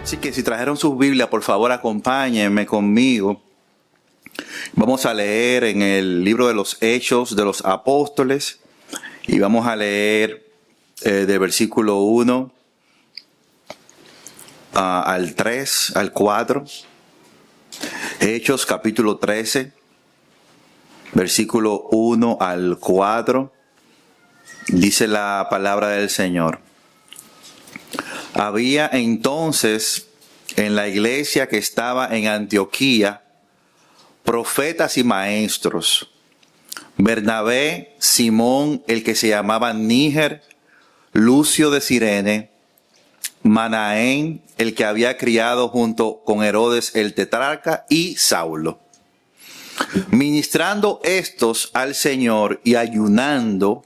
Así que si trajeron sus Biblias, por favor acompáñenme conmigo. Vamos a leer en el libro de los Hechos de los Apóstoles y vamos a leer del versículo 1 al 3, al 4. Hechos capítulo 13, versículo 1 al 4. Dice la palabra del Señor. Había entonces en la iglesia que estaba en Antioquía profetas y maestros: Bernabé, Simón, el que se llamaba Níger, Lucio de Cirene, Manaén, el que había criado junto con Herodes el tetrarca, y Saulo. Ministrando estos al Señor y ayunando,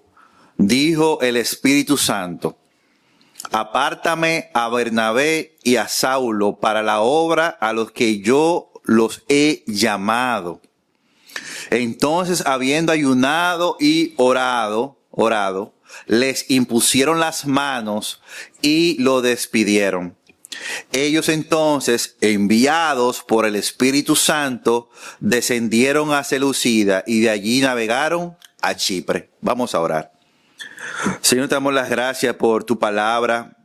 dijo el Espíritu Santo: apártame a Bernabé y a Saulo para la obra a los que yo los he llamado. Entonces, habiendo ayunado y orado, les impusieron las manos y lo despidieron. Ellos entonces, enviados por el Espíritu Santo, descendieron a Seleucida y de allí navegaron a Chipre. Vamos a orar. Señor, te damos las gracias por tu palabra.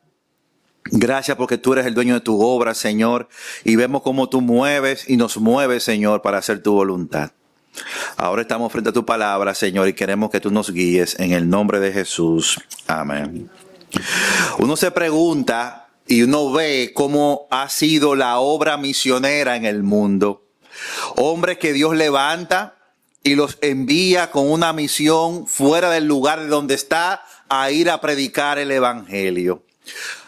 Gracias porque tú eres el dueño de tu obra, Señor. Y vemos cómo tú mueves y nos mueves, Señor, para hacer tu voluntad. Ahora estamos frente a tu palabra, Señor, y queremos que tú nos guíes en el nombre de Jesús. Amén. Uno se pregunta y uno ve cómo ha sido la obra misionera en el mundo. Hombres que Dios levanta y los envía con una misión fuera del lugar de donde está a ir a predicar el evangelio.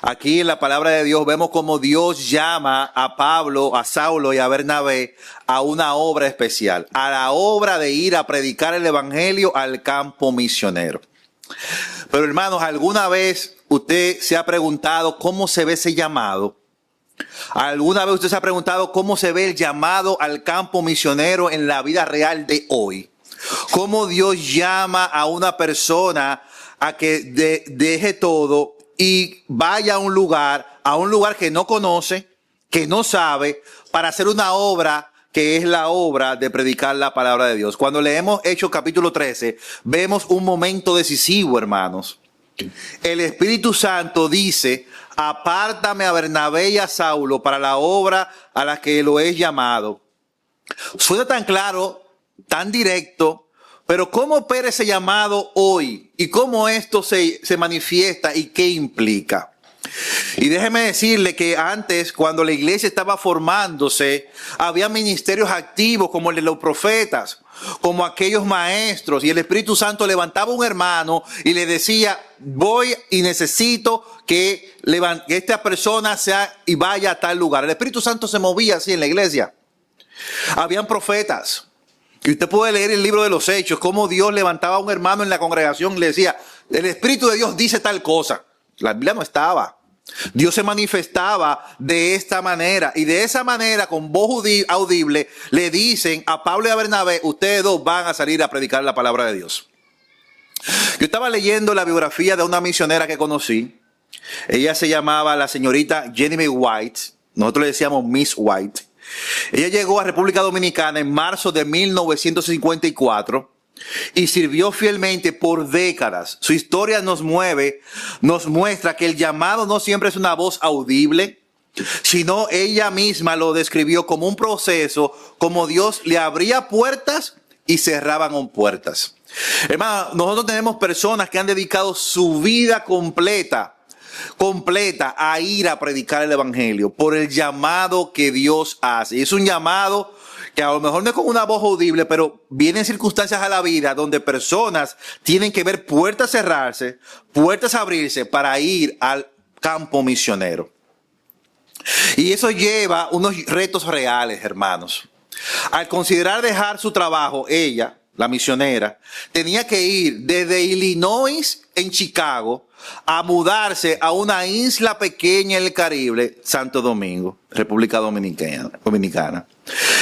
Aquí en la palabra de Dios vemos cómo Dios llama a Pablo, a Saulo y a Bernabé a una obra especial, a la obra de ir a predicar el evangelio al campo misionero. Pero hermanos, ¿alguna vez usted se ha preguntado cómo se ve ese llamado? ¿Alguna vez usted se ha preguntado cómo se ve el llamado al campo misionero en la vida real de hoy? ¿Cómo Dios llama a una persona a que deje todo y vaya a un lugar que no conoce, que no sabe, para hacer una obra que es la obra de predicar la palabra de Dios? Cuando leemos Hechos capítulo 13, vemos un momento decisivo, hermanos. El Espíritu Santo dice: apártame a Bernabé y a Saulo para la obra a la que lo he llamado. Suena tan claro, tan directo, pero ¿cómo opera ese llamado hoy? ¿Y cómo esto se manifiesta y qué implica? Y déjeme decirle que antes, cuando la iglesia estaba formándose, había ministerios activos como el de los profetas, como aquellos maestros, y el Espíritu Santo levantaba un hermano y le decía: voy y necesito que esta persona sea y vaya a tal lugar. El Espíritu Santo se movía así en la iglesia. Habían profetas. Y usted puede leer el libro de los Hechos, cómo Dios levantaba a un hermano en la congregación y le decía: el Espíritu de Dios dice tal cosa. La Biblia no estaba. Dios se manifestaba de esta manera, y de esa manera, con voz audible, le dicen a Pablo y a Bernabé: ustedes dos van a salir a predicar la palabra de Dios. Yo estaba leyendo la biografía de una misionera que conocí. Ella se llamaba la señorita Jenny White. Nosotros le decíamos Miss White. Ella llegó a República Dominicana en marzo de 1954 y sirvió fielmente por décadas. Su historia nos muestra que el llamado no siempre es una voz audible, sino ella misma lo describió como un proceso, como Dios le abría puertas y cerraban puertas. Hermano, nosotros tenemos personas que han dedicado su vida completa a ir a predicar el evangelio por el llamado que Dios hace. Y es un llamado que a lo mejor no es con una voz audible, pero vienen circunstancias a la vida donde personas tienen que ver puertas cerrarse, puertas abrirse para ir al campo misionero. Y eso lleva unos retos reales, hermanos. Al considerar dejar su trabajo, ella, la misionera, tenía que ir desde Illinois, en Chicago, a mudarse a una isla pequeña en el Caribe, Santo Domingo, República Dominicana.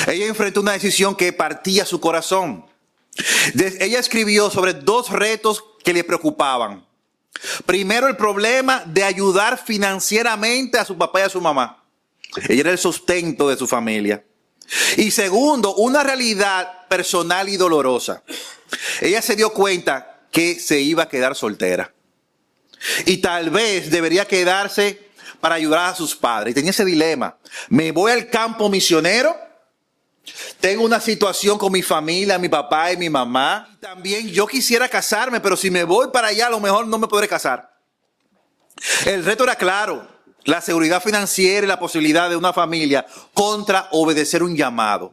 Ella enfrentó una decisión que partía su corazón. Ella escribió sobre dos retos que le preocupaban. Primero, el problema de ayudar financieramente a su papá y a su mamá. Ella era el sustento de su familia. Y segundo, una realidad personal y dolorosa. Ella se dio cuenta que se iba a quedar soltera. Y tal vez debería quedarse para ayudar a sus padres. Y tenía ese dilema. ¿Me voy al campo misionero? Tengo una situación con mi familia, mi papá y mi mamá. Y también yo quisiera casarme, pero si me voy para allá, a lo mejor no me podré casar. El reto era claro. La seguridad financiera y la posibilidad de una familia contra obedecer un llamado.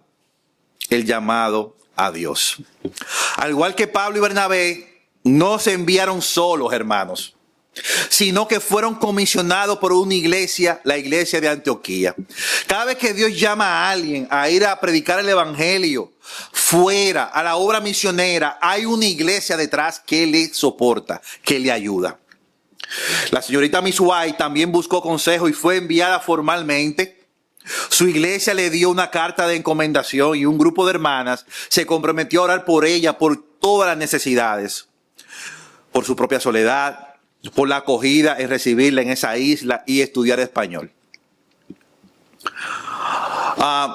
El llamado a Dios. Al igual que Pablo y Bernabé, no se enviaron solos, hermanos, sino que fueron comisionados por una iglesia, la iglesia de Antioquía. Cada vez que Dios llama a alguien a ir a predicar el evangelio fuera, a la obra misionera, hay una iglesia detrás que le soporta, que le ayuda. La señorita Misuai también buscó consejo y fue enviada formalmente. Su iglesia le dio una carta de encomendación y un grupo de hermanas se comprometió a orar por ella, por todas las necesidades, por su propia soledad, por la acogida en recibirla en esa isla y estudiar español.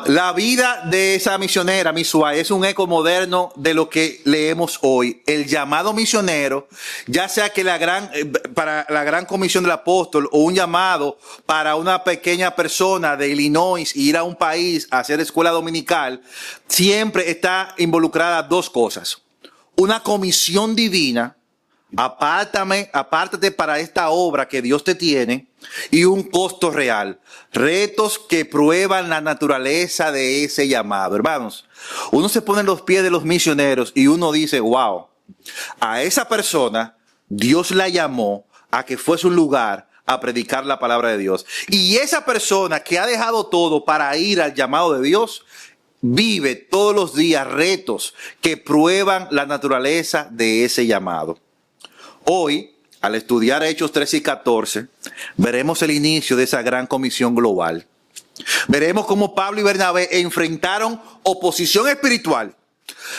La vida de esa misionera, Misuai, es un eco moderno de lo que leemos hoy. El llamado misionero, ya sea que para la gran comisión del apóstol o un llamado para una pequeña persona de Illinois ir a un país a hacer escuela dominical, siempre está involucrada dos cosas. Una comisión divina. Apártate para esta obra que Dios te tiene, y un costo real. Retos que prueban la naturaleza de ese llamado. Hermanos, uno se pone en los pies de los misioneros y uno dice, wow, a esa persona Dios la llamó a que fuese un lugar a predicar la palabra de Dios. Y esa persona que ha dejado todo para ir al llamado de Dios, vive todos los días retos que prueban la naturaleza de ese llamado. Hoy, al estudiar Hechos 13 y 14, veremos el inicio de esa gran comisión global. Veremos cómo Pablo y Bernabé enfrentaron oposición espiritual,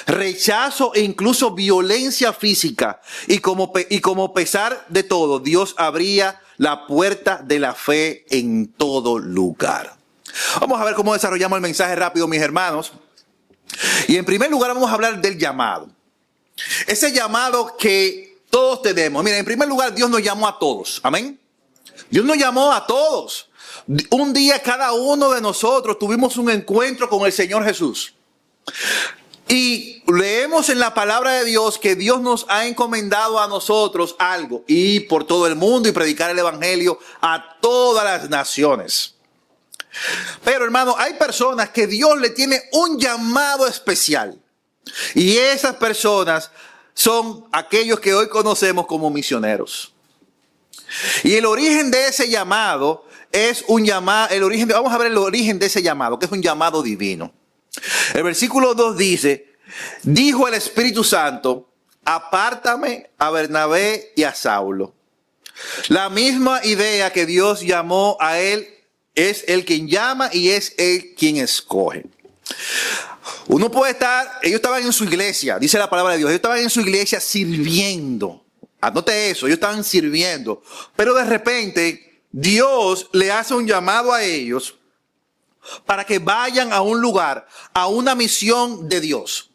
rechazo e incluso violencia física. Y como pesar de todo, Dios abría la puerta de la fe en todo lugar. Vamos a ver cómo desarrollamos el mensaje rápido, mis hermanos. Y en primer lugar vamos a hablar del llamado. Ese llamado que todos tenemos. Miren, en primer lugar, Dios nos llamó a todos. Amén. Dios nos llamó a todos. Un día cada uno de nosotros tuvimos un encuentro con el Señor Jesús. Y leemos en la palabra de Dios que Dios nos ha encomendado a nosotros algo. Ir por todo el mundo y predicar el evangelio a todas las naciones. Pero hermano, hay personas que Dios le tiene un llamado especial. Y esas personas son aquellos que hoy conocemos como misioneros. Y el origen de ese llamado es un llamado, vamos a ver el origen de ese llamado, que es un llamado divino. El versículo 2 dice, dijo el Espíritu Santo, apártame a Bernabé y a Saulo. La misma idea que Dios llamó a él, es él quien llama y es él quien escoge. Uno puede estar, ellos estaban en su iglesia, dice la palabra de Dios, ellos estaban en su iglesia sirviendo. Anote eso, ellos estaban sirviendo. Pero de repente Dios le hace un llamado a ellos para que vayan a un lugar, a una misión de Dios.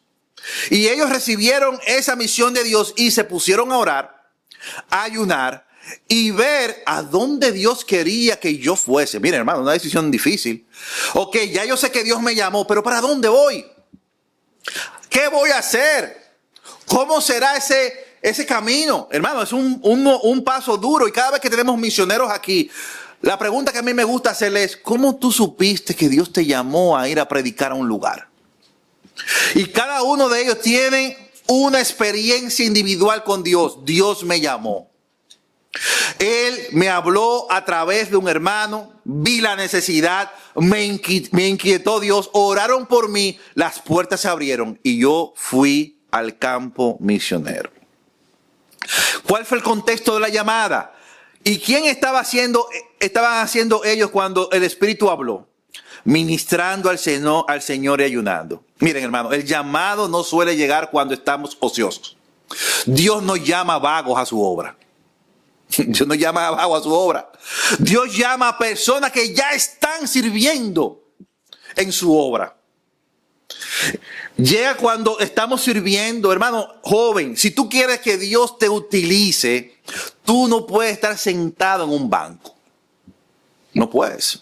Y ellos recibieron esa misión de Dios y se pusieron a orar, a ayunar y ver a dónde Dios quería que yo fuese. Miren, hermano, una decisión difícil. Ok, ya yo sé que Dios me llamó, pero ¿para dónde voy? ¿Qué voy a hacer? ¿Cómo será ese camino? Hermano, es un paso duro. Y cada vez que tenemos misioneros aquí, la pregunta que a mí me gusta hacerles es, ¿cómo tú supiste que Dios te llamó a ir a predicar a un lugar? Y cada uno de ellos tiene una experiencia individual con Dios. Dios me llamó. Él me habló a través de un hermano, vi la necesidad, me inquietó Dios, oraron por mí, las puertas se abrieron y yo fui al campo misionero. ¿Cuál fue el contexto de la llamada? ¿Y quién estaban haciendo ellos cuando el Espíritu habló? Ministrando al Señor y ayunando. Miren, hermano, el llamado no suele llegar cuando estamos ociosos. Dios nos llama vagos a su obra. Dios no llama abajo a su obra. Dios llama a personas que ya están sirviendo en su obra. Llega cuando estamos sirviendo, hermano joven, si tú quieres que Dios te utilice, tú no puedes estar sentado en un banco. No puedes.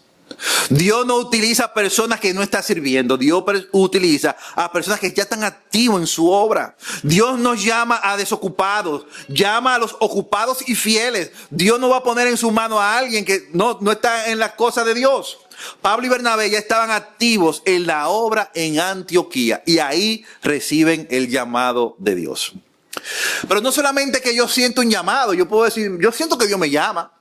Dios no utiliza a personas que no están sirviendo. Dios utiliza a personas que ya están activos en su obra. Dios nos llama a desocupados, llama a los ocupados y fieles. Dios no va a poner en su mano a alguien que no está en las cosas de Dios. Pablo y Bernabé ya estaban activos en la obra en Antioquía y ahí reciben el llamado de Dios. Pero no solamente que yo siento un llamado, yo puedo decir, yo siento que Dios me llama.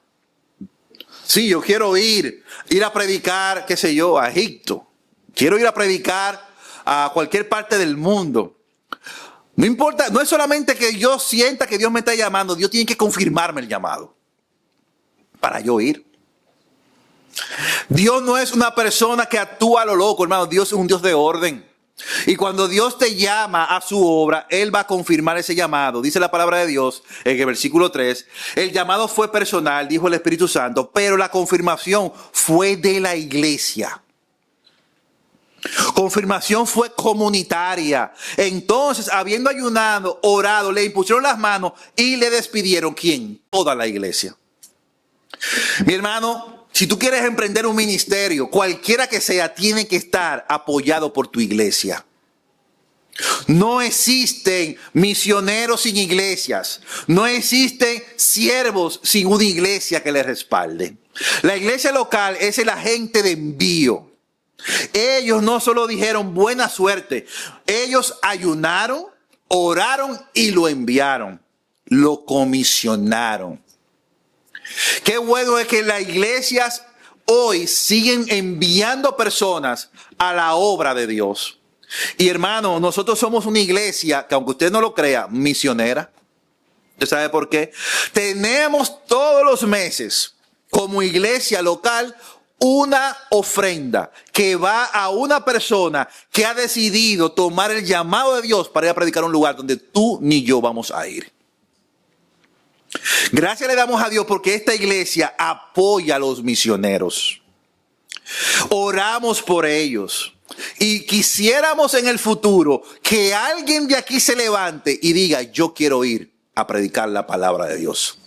Sí, yo quiero ir a predicar, qué sé yo, a Egipto. Quiero ir a predicar a cualquier parte del mundo. No importa, no es solamente que yo sienta que Dios me está llamando, Dios tiene que confirmarme el llamado para yo ir. Dios no es una persona que actúa a lo loco, hermano. Dios es un Dios de orden. Y cuando Dios te llama a su obra, Él va a confirmar ese llamado. Dice la palabra de Dios en el versículo 3. El llamado fue personal, dijo el Espíritu Santo, pero la confirmación fue de la iglesia. Confirmación fue comunitaria. Entonces, habiendo ayunado, orado, le impusieron las manos y le despidieron. ¿Quién? Toda la iglesia. Mi hermano, si tú quieres emprender un ministerio, cualquiera que sea, tiene que estar apoyado por tu iglesia. No existen misioneros sin iglesias. No existen siervos sin una iglesia que les respalde. La iglesia local es el agente de envío. Ellos no solo dijeron buena suerte. Ellos ayunaron, oraron y lo enviaron. Lo comisionaron. Qué bueno es que las iglesias hoy siguen enviando personas a la obra de Dios. Y hermano, nosotros somos una iglesia que, aunque usted no lo crea, misionera. ¿Usted sabe por qué? Tenemos todos los meses como iglesia local una ofrenda que va a una persona que ha decidido tomar el llamado de Dios para ir a predicar a un lugar donde tú ni yo vamos a ir. Gracias le damos a Dios porque esta iglesia apoya a los misioneros. Oramos por ellos. Y quisiéramos en el futuro que alguien de aquí se levante y diga, yo quiero ir a predicar la palabra de Dios.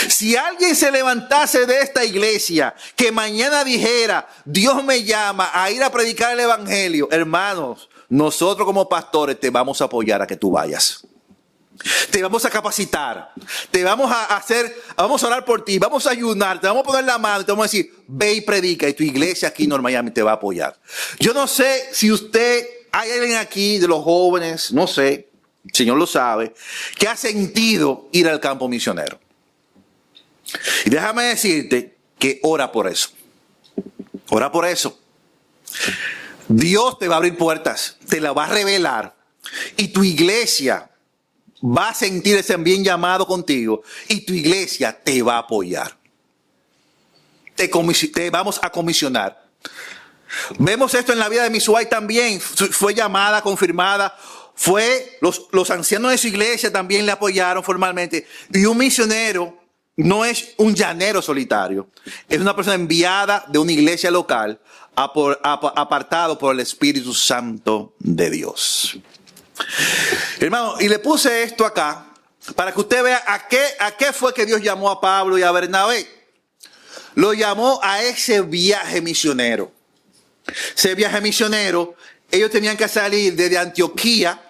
Si alguien se levantase de esta iglesia que mañana dijera, Dios me llama a ir a predicar el evangelio, hermanos, nosotros como pastores te vamos a apoyar a que tú vayas. Te vamos a capacitar, te vamos a vamos a orar por ti, vamos a ayunar, te vamos a poner la mano y te vamos a decir, ve y predica y tu iglesia aquí en North Miami te va a apoyar. Yo no sé si hay alguien aquí de los jóvenes, no sé, el Señor lo sabe, que ha sentido ir al campo misionero. Y déjame decirte que ora por eso. Ora por eso. Dios te va a abrir puertas, te la va a revelar y tu iglesia va a sentir ese bien llamado contigo y tu iglesia te va a apoyar. Te vamos a comisionar. Vemos esto en la vida de Misuay también. Fue llamada, confirmada. Los ancianos de su iglesia también le apoyaron formalmente. Y un misionero no es un llanero solitario. Es una persona enviada de una iglesia local, apartado por el Espíritu Santo de Dios. Hermano, y le puse esto acá para que usted vea a qué fue que Dios llamó a Pablo y a Bernabé. Lo llamó a ese viaje misionero. Ese viaje misionero, ellos tenían que salir desde Antioquía,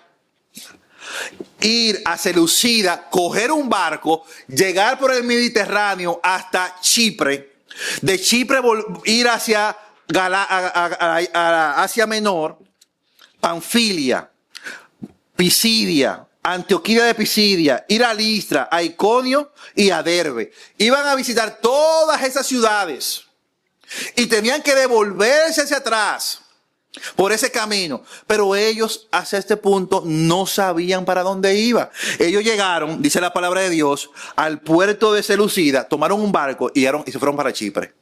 ir a Seleucida, coger un barco, llegar por el Mediterráneo hasta Chipre. De Chipre ir hacia Asia Menor, Panfilia, Pisidia, Antioquía de Pisidia, ir a Listra, a Iconio y a Derbe. Iban a visitar todas esas ciudades y tenían que devolverse hacia atrás por ese camino. Pero ellos hasta este punto no sabían para dónde iba. Ellos llegaron, dice la palabra de Dios, al puerto de Seleucida, tomaron un barco y se fueron para Chipre.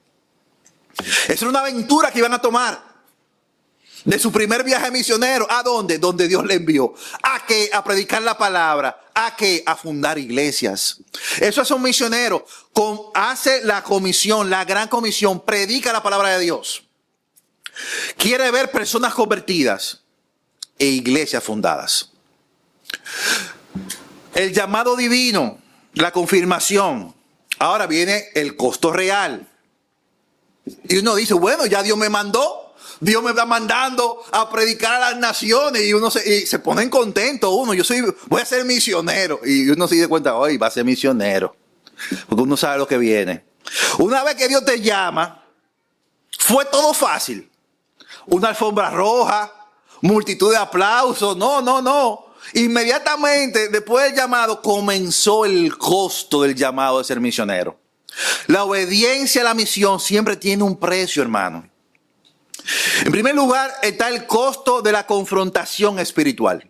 Esa era una aventura que iban a tomar. de su primer viaje misionero. ¿A dónde? Donde Dios le envió. ¿A qué? A predicar la palabra. ¿A qué? A fundar iglesias. Eso es un misionero. Hace la comisión, la gran comisión, predica la palabra de Dios. Quiere ver personas convertidas e iglesias fundadas. El llamado divino, la confirmación. Ahora viene el costo real. Y uno dice, bueno, ya Dios me mandó. Dios me va mandando a predicar a las naciones y uno se pone contento. Voy a ser misionero. Y uno se da cuenta, hoy va a ser misionero. Porque uno sabe lo que viene. Una vez que Dios te llama, fue todo fácil. Una alfombra roja, multitud de aplausos. No. Inmediatamente después del llamado comenzó el costo del llamado de ser misionero. La obediencia a la misión siempre tiene un precio, hermano. En primer lugar está el costo de la confrontación espiritual.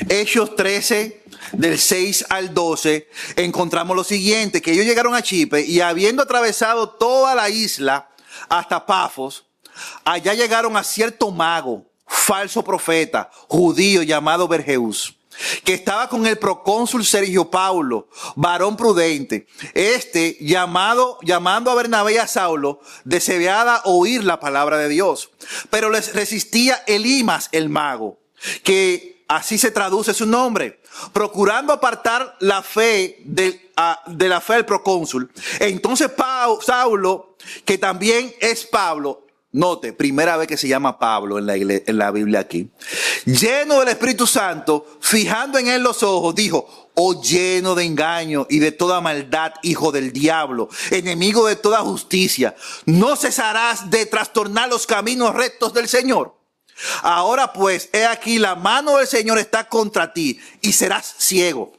Hechos 13, del 6 al 12, encontramos lo siguiente, que ellos llegaron a Chipre y habiendo atravesado toda la isla hasta Pafos, allá llegaron a cierto mago, falso profeta, judío llamado Berjeús, que estaba con el procónsul Sergio Paulo, varón prudente. Llamando a Bernabé y a Saulo, deseaba oír la palabra de Dios. Pero les resistía Elimas, el mago, que así se traduce su nombre, procurando apartar la fe de la fe del procónsul. Entonces Saulo, que también es Pablo, note, primera vez que se llama Pablo en la Biblia aquí, lleno del Espíritu Santo, fijando en él los ojos, dijo, oh lleno de engaño y de toda maldad, hijo del diablo, enemigo de toda justicia, ¿no cesarás de trastornar los caminos rectos del Señor? Ahora pues, he aquí, la mano del Señor está contra ti y serás ciego.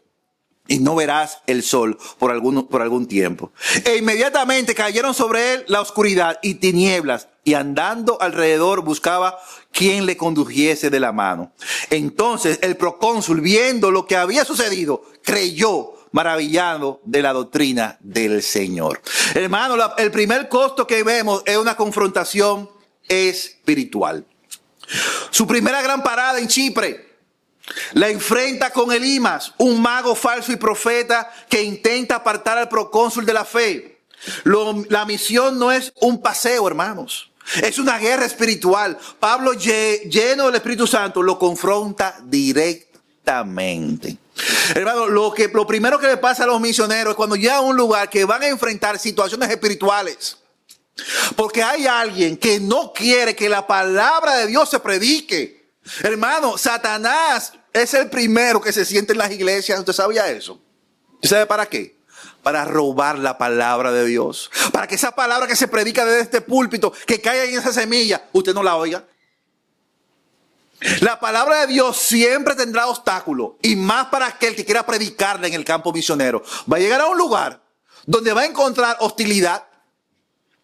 Y no verás el sol por algún tiempo. E inmediatamente cayeron sobre él la oscuridad y tinieblas. Y andando alrededor buscaba quien le condujese de la mano. Entonces el procónsul, viendo lo que había sucedido, creyó, maravillado de la doctrina del Señor. Hermano, el primer costo que vemos es una confrontación espiritual. Su primera gran parada en Chipre la enfrenta con Elimas, un mago falso y profeta que intenta apartar al procónsul de la fe. La misión no es un paseo, hermanos. Es una guerra espiritual. Pablo, lleno del Espíritu Santo, lo confronta directamente. Hermano, lo primero que le pasa a los misioneros es cuando llegan a un lugar que van a enfrentar situaciones espirituales. Porque hay alguien que no quiere que la palabra de Dios se predique. Hermano, Satanás es el primero que se siente en las iglesias. ¿Usted sabía eso? ¿Usted sabe para qué? Para robar la palabra de Dios. Para que esa palabra que se predica desde este púlpito, que caiga en esa semilla, usted no la oiga. La palabra de Dios siempre tendrá obstáculos. Y más para aquel que quiera predicarla en el campo misionero. Va a llegar a un lugar donde va a encontrar hostilidad.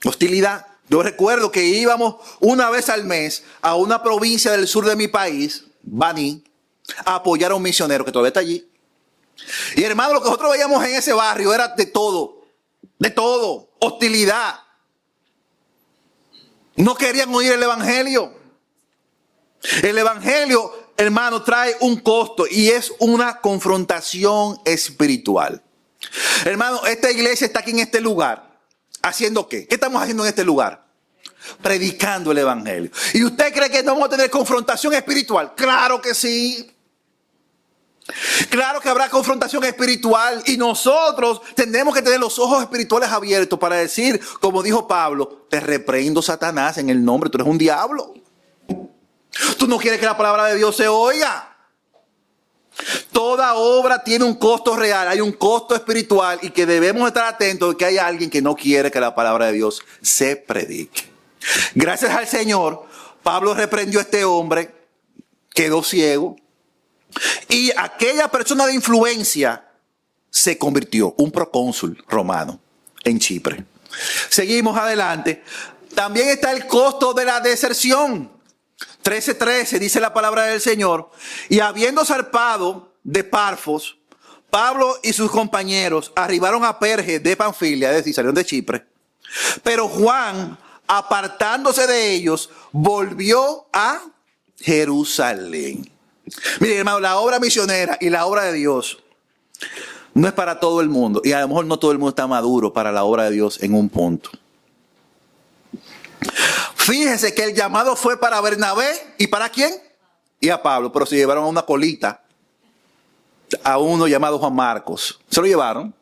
Hostilidad. Yo recuerdo que íbamos una vez al mes a una provincia del sur de mi país, Baní, a apoyar a un misionero que todavía está allí. Y hermano, lo que nosotros veíamos en ese barrio era de todo, hostilidad. No querían oír el evangelio. El evangelio, hermano, trae un costo y es una confrontación espiritual. Hermano, esta iglesia está aquí en este lugar. ¿Haciendo qué? ¿Qué estamos haciendo en este lugar? Predicando el evangelio. ¿Y usted cree que no vamos a tener confrontación espiritual? Claro que sí. Claro que habrá confrontación espiritual y nosotros tenemos que tener los ojos espirituales abiertos para decir, como dijo Pablo, te reprendo, Satanás, en el nombre, tú eres un diablo. Tú no quieres que la palabra de Dios se oiga. Toda obra tiene un costo real, hay un costo espiritual y que debemos estar atentos de que hay alguien que no quiere que la palabra de Dios se predique. Gracias al Señor, Pablo reprendió a este hombre, quedó ciego y aquella persona de influencia se convirtió, un procónsul romano en Chipre. Seguimos adelante. También está el costo de la deserción. 13:13 dice la palabra del Señor. Y habiendo zarpado de Pafos, Pablo y sus compañeros arribaron a Perge de Panfilia, es decir, salieron de Chipre. Pero Juan, apartándose de ellos, volvió a Jerusalén. Miren, hermano, la obra misionera y la obra de Dios no es para todo el mundo. Y a lo mejor no todo el mundo está maduro para la obra de Dios en un punto. Fíjese que el llamado fue para Bernabé. ¿Y para quién? Y a Pablo. Pero se llevaron a una colita a uno llamado Juan Marcos. Se lo llevaron.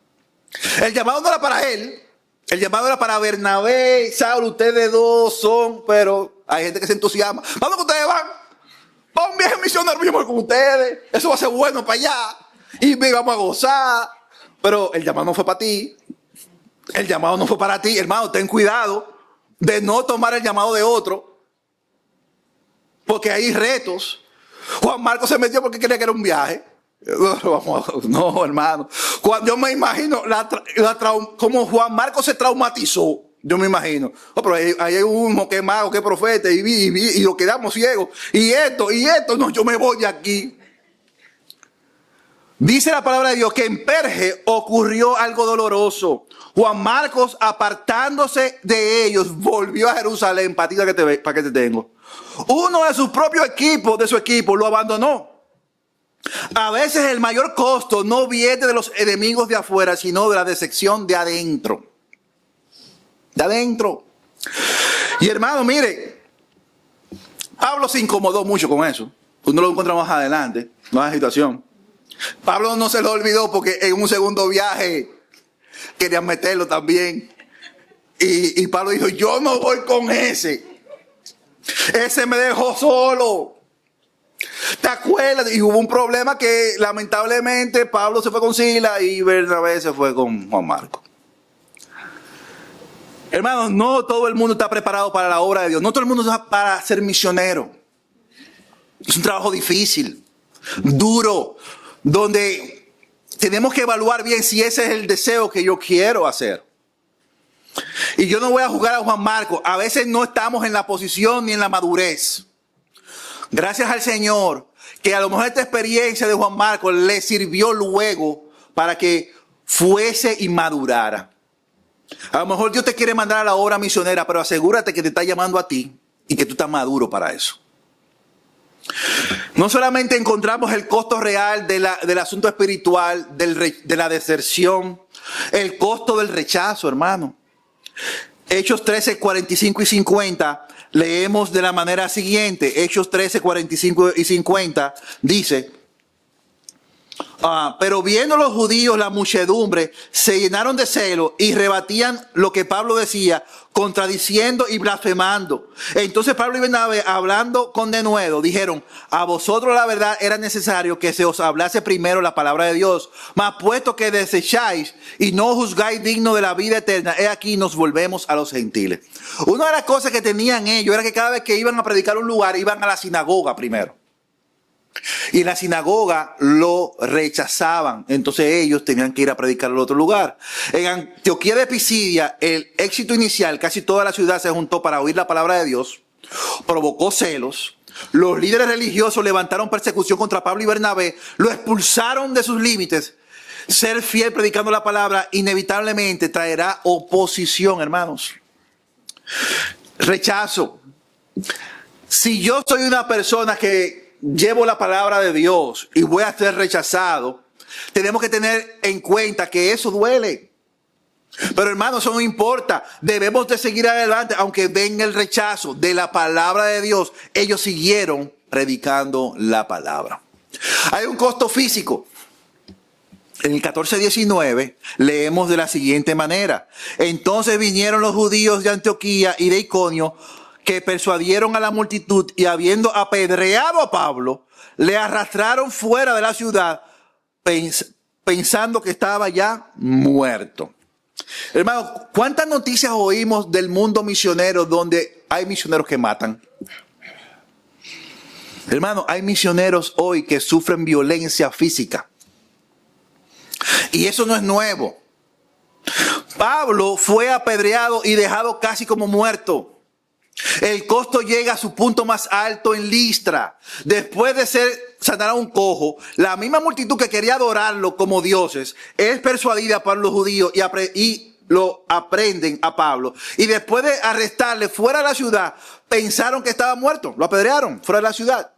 El llamado no era para él. El llamado era para Bernabé. Saulo, ustedes dos son. Pero hay gente que se entusiasma. ¿Dónde que ustedes van? Va un viaje misionero mismo con ustedes. Eso va a ser bueno para allá. Y vamos a gozar. Pero el llamado no fue para ti. El llamado no fue para ti. Hermano, ten cuidado de no tomar el llamado de otro. Porque hay retos. Juan Marcos se metió porque quería que era un viaje. No, hermano. Cuando yo me imagino como Juan Marcos se traumatizó. Yo me imagino. Oh, pero ahí hay uno que es mago, que es profeta. Y lo quedamos ciegos. Y esto. No, yo me voy de aquí. Dice la palabra de Dios que en Perge ocurrió algo doloroso. Juan Marcos, apartándose de ellos, volvió a Jerusalén. Patita para que te tengo. Uno de sus propios equipos, de su equipo, lo abandonó. A veces el mayor costo no viene de los enemigos de afuera, sino de la decepción de adentro. De adentro. Y hermano, mire, Pablo se incomodó mucho con eso. Uno lo encuentra más adelante, más situación. Pablo no se lo olvidó porque en un segundo viaje querían meterlo también. Y Pablo dijo, yo no voy con ese. Ese me dejó solo. ¿Te acuerdas? Y hubo un problema que lamentablemente Pablo se fue con Sila y Bernabé se fue con Juan Marcos. Hermanos, no todo el mundo está preparado para la obra de Dios. No todo el mundo está para ser misionero. Es un trabajo difícil, duro, donde tenemos que evaluar bien si ese es el deseo que yo quiero hacer. Y yo no voy a juzgar a Juan Marcos. A veces no estamos en la posición ni en la madurez. Gracias al Señor que a lo mejor esta experiencia de Juan Marcos le sirvió luego para que fuese y madurara. A lo mejor Dios te quiere mandar a la obra misionera, pero asegúrate que te está llamando a ti y que tú estás maduro para eso. No solamente encontramos el costo real del asunto espiritual, de la deserción, el costo del rechazo, hermano. Hechos 13, 45 y 50, leemos de la manera siguiente. Hechos 13, 45 y 50 dice, pero viendo los judíos la muchedumbre, se llenaron de celo y rebatían lo que Pablo decía, contradiciendo y blasfemando. Entonces Pablo y Bernabé, hablando con denuedo, dijeron, a vosotros la verdad era necesario que se os hablase primero la palabra de Dios, mas puesto que desecháis y no juzgáis digno de la vida eterna, he aquí nos volvemos a los gentiles. Una de las cosas que tenían ellos era que cada vez que iban a predicar un lugar, iban a la sinagoga primero. Y en la sinagoga lo rechazaban. Entonces ellos tenían que ir a predicar al otro lugar. En Antioquía de Pisidia, el éxito inicial, casi toda la ciudad se juntó para oír la palabra de Dios. Provocó celos. Los líderes religiosos levantaron persecución contra Pablo y Bernabé. Lo expulsaron de sus límites. Ser fiel predicando la palabra inevitablemente traerá oposición, hermanos. Rechazo. Si yo soy una persona que llevo la palabra de Dios y voy a ser rechazado, tenemos que tener en cuenta que eso duele. Pero hermanos, eso no importa. Debemos de seguir adelante, aunque venga el rechazo de la palabra de Dios. Ellos siguieron predicando la palabra. Hay un costo físico. En el 14:19 leemos de la siguiente manera. Entonces vinieron los judíos de Antioquía y de Iconio, que persuadieron a la multitud y habiendo apedreado a Pablo, le arrastraron fuera de la ciudad pensando que estaba ya muerto. Hermano, ¿cuántas noticias oímos del mundo misionero donde hay misioneros que matan? Hermano, hay misioneros hoy que sufren violencia física. Y eso no es nuevo. Pablo fue apedreado y dejado casi como muerto. El costo llega a su punto más alto en Listra. Después de sanar a un cojo, la misma multitud que quería adorarlo como dioses es persuadida por los judíos y lo aprenden a Pablo y después de arrestarle fuera de la ciudad, pensaron que estaba muerto. Lo apedrearon fuera de la ciudad.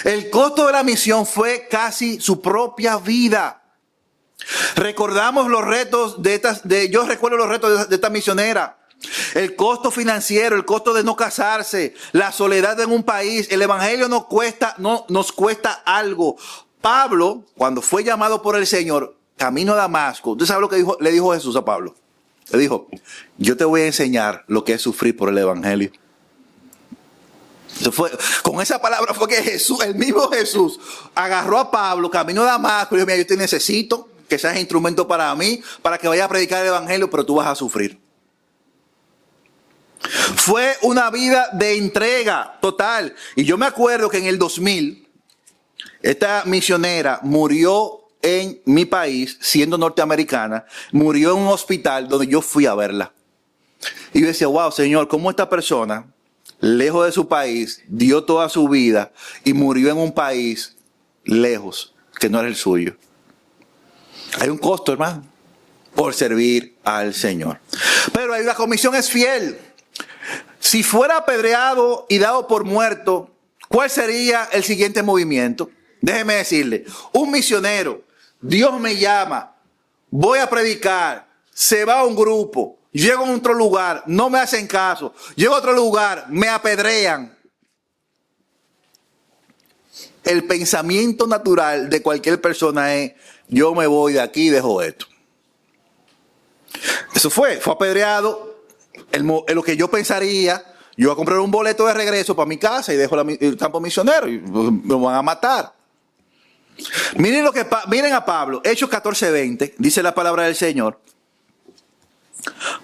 El costo de la misión fue casi su propia vida. Recordamos los retos yo recuerdo los retos de esta misionera. El costo financiero, el costo de no casarse, la soledad en un país. El evangelio nos cuesta algo. Pablo, cuando fue llamado por el Señor, camino a Damasco, ¿usted sabe lo que le dijo Jesús a Pablo? Le dijo, yo te voy a enseñar lo que es sufrir por el evangelio. Con esa palabra fue que Jesús, el mismo Jesús, agarró a Pablo, camino a Damasco y dijo, mira, yo te necesito que seas instrumento para mí, para que vaya a predicar el evangelio, pero tú vas a sufrir. Fue una vida de entrega total. Y yo me acuerdo que en el 2000, esta misionera murió en mi país, siendo norteamericana, murió en un hospital donde yo fui a verla. Y yo decía, wow, Señor, ¿cómo esta persona, lejos de su país, dio toda su vida y murió en un país lejos, que no era el suyo? Hay un costo, hermano, por servir al Señor. Pero la comisión es fiel. Si fuera apedreado y dado por muerto, ¿cuál sería el siguiente movimiento? Déjeme decirle, un misionero, Dios me llama, voy a predicar, se va a un grupo, llego a otro lugar, no me hacen caso, llego a otro lugar, me apedrean. El pensamiento natural de cualquier persona es, yo me voy de aquí y dejo esto. Eso fue apedreado. Lo que yo pensaría, yo voy a comprar un boleto de regreso para mi casa y dejo el campo misionero y me van a matar. Miren a Pablo, Hechos 14:20, dice la palabra del Señor.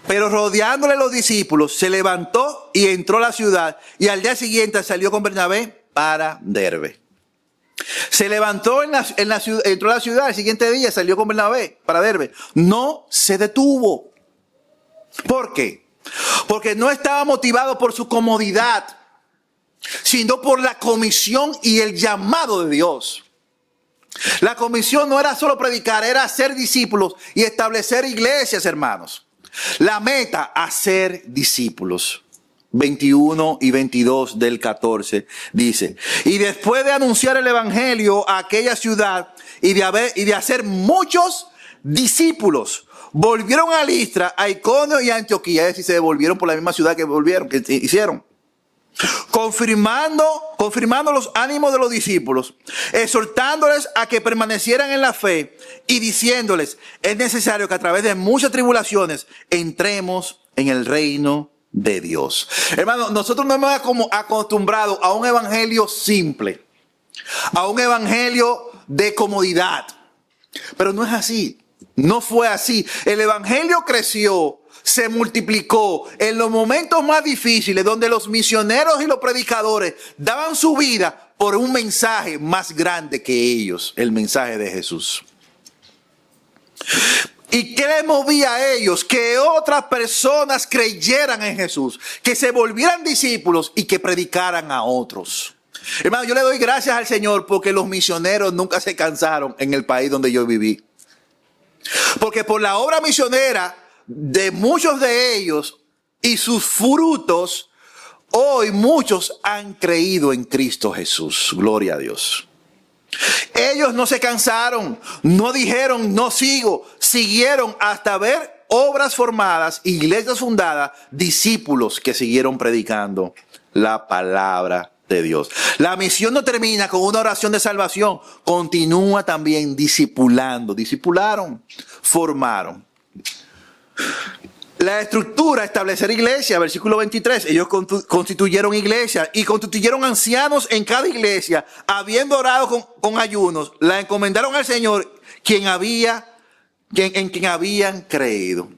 Pero rodeándole los discípulos, se levantó y entró a la ciudad y al día siguiente salió con Bernabé para Derbe. Se levantó entró a la ciudad, el siguiente día salió con Bernabé para Derbe. No se detuvo. ¿Por qué? Porque no estaba motivado por su comodidad, sino por la comisión y el llamado de Dios. La comisión no era solo predicar, era hacer discípulos y establecer iglesias, hermanos. La meta, hacer discípulos. 21 y 22 del 14 dice, y después de anunciar el evangelio a aquella ciudad y de hacer muchos discípulos, volvieron a Listra, a Iconio y a Antioquía. Es decir, se devolvieron por la misma ciudad que hicieron. Confirmando los ánimos de los discípulos, exhortándoles a que permanecieran en la fe y diciéndoles, es necesario que a través de muchas tribulaciones entremos en el reino de Dios. Hermano, nosotros nos hemos acostumbrado a un evangelio simple, a un evangelio de comodidad, pero no es así. No fue así. El evangelio creció, se multiplicó en los momentos más difíciles, donde los misioneros y los predicadores daban su vida por un mensaje más grande que ellos, el mensaje de Jesús. ¿Y qué les movía a ellos? Que otras personas creyeran en Jesús, que se volvieran discípulos y que predicaran a otros. Hermano, yo le doy gracias al Señor porque los misioneros nunca se cansaron en el país donde yo viví. Porque por la obra misionera de muchos de ellos y sus frutos, hoy muchos han creído en Cristo Jesús. Gloria a Dios. Ellos no se cansaron, no dijeron no sigo, siguieron hasta ver obras formadas, iglesias fundadas, discípulos que siguieron predicando la palabra de Dios. La misión no termina con una oración de salvación, continúa también discipulando. Discipularon, formaron. La estructura, establecer iglesia, versículo 23, ellos constituyeron iglesia y constituyeron ancianos en cada iglesia, habiendo orado con ayunos, la encomendaron al Señor, en quien habían creído.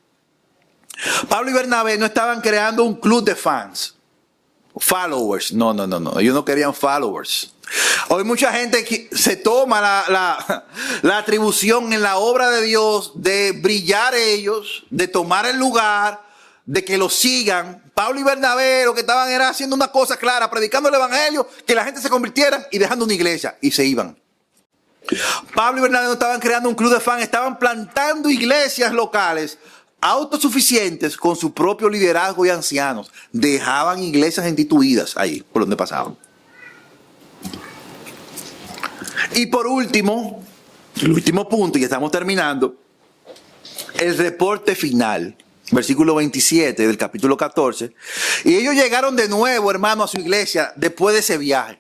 Pablo y Bernabé no estaban creando un club de fans. Followers, no, ellos no querían followers. Hoy mucha gente se toma la atribución en la obra de Dios de brillar ellos, de tomar el lugar, de que los sigan. Pablo y Bernabé lo que estaban era haciendo una cosa clara, predicando el evangelio, que la gente se convirtiera y dejando una iglesia y se iban. Pablo y Bernabé no estaban creando un club de fans, estaban plantando iglesias locales autosuficientes con su propio liderazgo y ancianos. Dejaban iglesias instituidas ahí, por donde pasaban. Y por último, el último punto, y estamos terminando, el reporte final. Versículo 27 del capítulo 14. Y ellos llegaron de nuevo, hermano, a su iglesia después de ese viaje.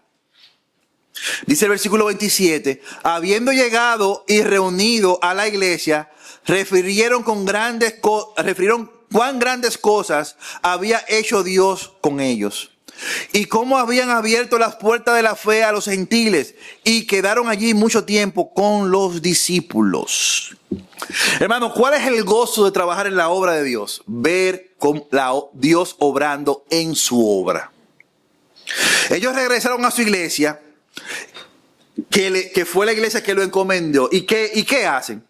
Dice el versículo 27, habiendo llegado y reunido a la iglesia, refirieron cuán grandes cosas había hecho Dios con ellos. Y cómo habían abierto las puertas de la fe a los gentiles. Y quedaron allí mucho tiempo con los discípulos. Hermano, ¿cuál es el gozo de trabajar en la obra de Dios? Ver con Dios obrando en su obra. Ellos regresaron a su iglesia, que fue la iglesia que lo encomendó. ¿Y qué hacen?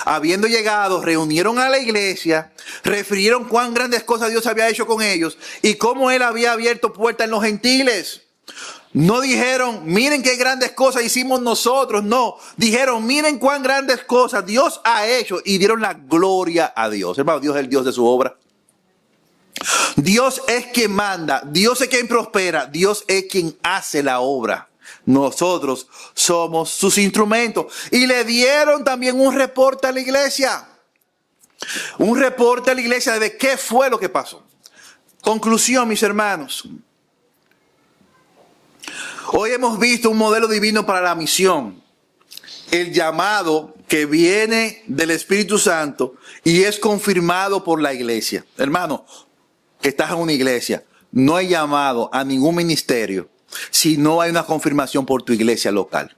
Habiendo llegado, reunieron a la iglesia, refirieron cuán grandes cosas Dios había hecho con ellos y cómo Él había abierto puertas en los gentiles. No dijeron, miren qué grandes cosas hicimos nosotros. No, dijeron, miren cuán grandes cosas Dios ha hecho y dieron la gloria a Dios. Hermano, Dios es el Dios de su obra. Dios es quien manda, Dios es quien prospera, Dios es quien hace la obra. Nosotros somos sus instrumentos. Y le dieron también un reporte a la iglesia. Un reporte a la iglesia de qué fue lo que pasó. Conclusión, mis hermanos. Hoy hemos visto un modelo divino para la misión. El llamado que viene del Espíritu Santo y es confirmado por la iglesia. Hermano, que estás en una iglesia, no hay llamado a ningún ministerio si no hay una confirmación por tu iglesia local.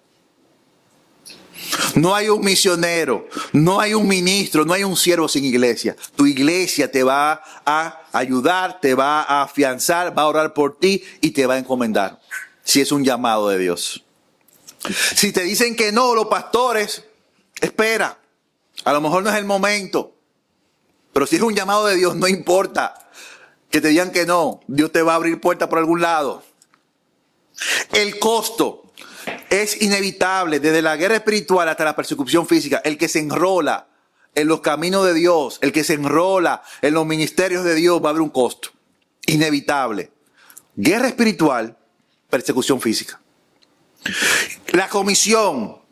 No hay un misionero, no hay un ministro, no hay un siervo sin iglesia. Tu iglesia te va a ayudar, te va a afianzar, va a orar por ti y te va a encomendar. Si es un llamado de Dios. Si te dicen que no, los pastores, espera. A lo mejor no es el momento. Pero si es un llamado de Dios, no importa que te digan que no. Dios te va a abrir puertas por algún lado. El costo es inevitable, desde la guerra espiritual hasta la persecución física. El que se enrola en los caminos de Dios, el que se enrola en los ministerios de Dios, va a haber un costo inevitable. Guerra espiritual, persecución física. La comisión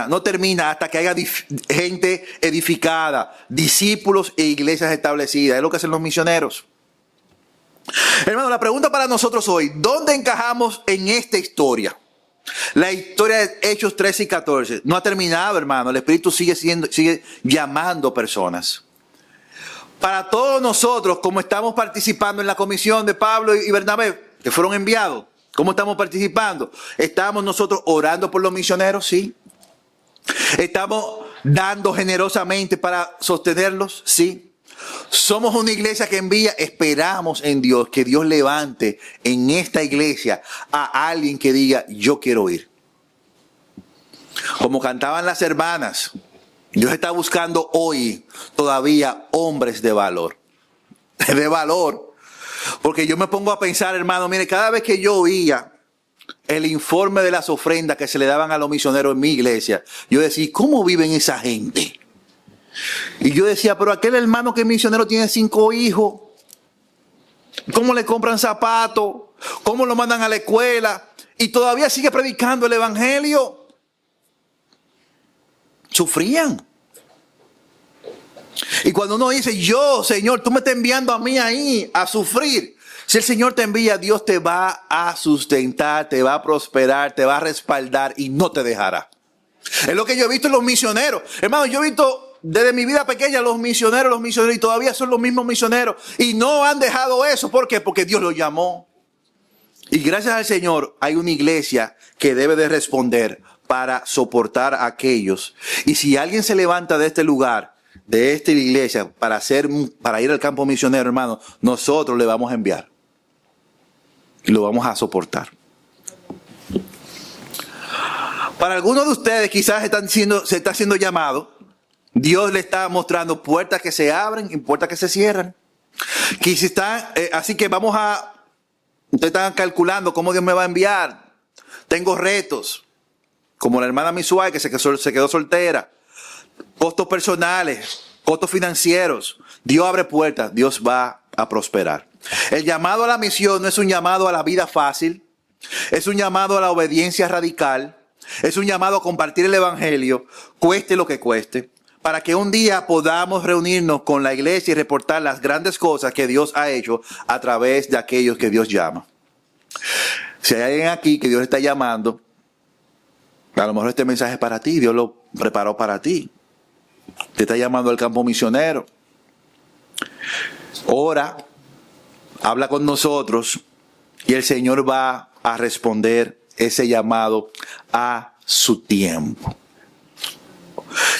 no termina hasta que haya gente edificada, discípulos e iglesias establecidas. Es lo que hacen los misioneros. Hermano, la pregunta para nosotros hoy, ¿dónde encajamos en esta historia? La historia de Hechos 13 y 14 no ha terminado, hermano. El Espíritu sigue llamando personas. Para todos nosotros, como estamos participando en la comisión de Pablo y Bernabé, que fueron enviados, ¿cómo estamos participando? ¿Estamos nosotros orando por los misioneros? Sí. ¿Estamos dando generosamente para sostenerlos? Sí. Somos una iglesia que envía, esperamos en Dios, que Dios levante en esta iglesia a alguien que diga, yo quiero ir. Como cantaban las hermanas, Dios está buscando hoy todavía hombres de valor. De valor. Porque yo me pongo a pensar, hermano, mire, cada vez que yo oía el informe de las ofrendas que se le daban a los misioneros en mi iglesia, yo decía, ¿cómo viven esa gente? Y yo decía, pero aquel hermano que es misionero tiene 5 hijos. ¿Cómo le compran zapatos? ¿Cómo lo mandan a la escuela? Y todavía sigue predicando el evangelio. Sufrían. Y cuando uno dice, yo, Señor, tú me estás enviando a mí ahí a sufrir. Si el Señor te envía, Dios te va a sustentar, te va a prosperar, te va a respaldar y no te dejará. Es lo que yo he visto en los misioneros. Hermano, yo he visto desde mi vida pequeña los misioneros y todavía son los mismos misioneros. Y no han dejado eso. ¿Por qué? Porque Dios los llamó. Y gracias al Señor hay una iglesia que debe de responder para soportar a aquellos. Y si alguien se levanta de este lugar, de esta iglesia, para ir al campo misionero, hermano, nosotros le vamos a enviar. Y lo vamos a soportar. Para algunos de ustedes quizás se está siendo llamado. Dios le está mostrando puertas que se abren y puertas que se cierran. Así que ustedes están calculando cómo Dios me va a enviar. Tengo retos, como la hermana Misuai que se quedó soltera. Costos personales, costos financieros. Dios abre puertas, Dios va a prosperar. El llamado a la misión no es un llamado a la vida fácil, es un llamado a la obediencia radical, es un llamado a compartir el evangelio, cueste lo que cueste, para que un día podamos reunirnos con la iglesia y reportar las grandes cosas que Dios ha hecho a través de aquellos que Dios llama. Si hay alguien aquí que Dios está llamando, a lo mejor este mensaje es para ti, Dios lo preparó para ti. Te está llamando al campo misionero. Ora, habla con nosotros y el Señor va a responder ese llamado a su tiempo.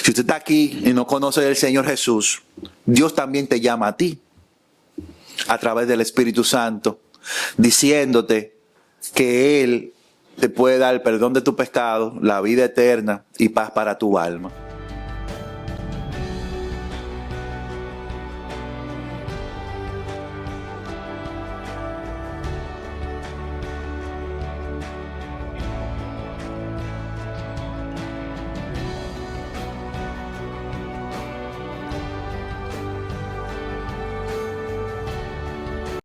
Si usted está aquí y no conoce al Señor Jesús, Dios también te llama a ti a través del Espíritu Santo, diciéndote que Él te puede dar el perdón de tu pecado, la vida eterna y paz para tu alma.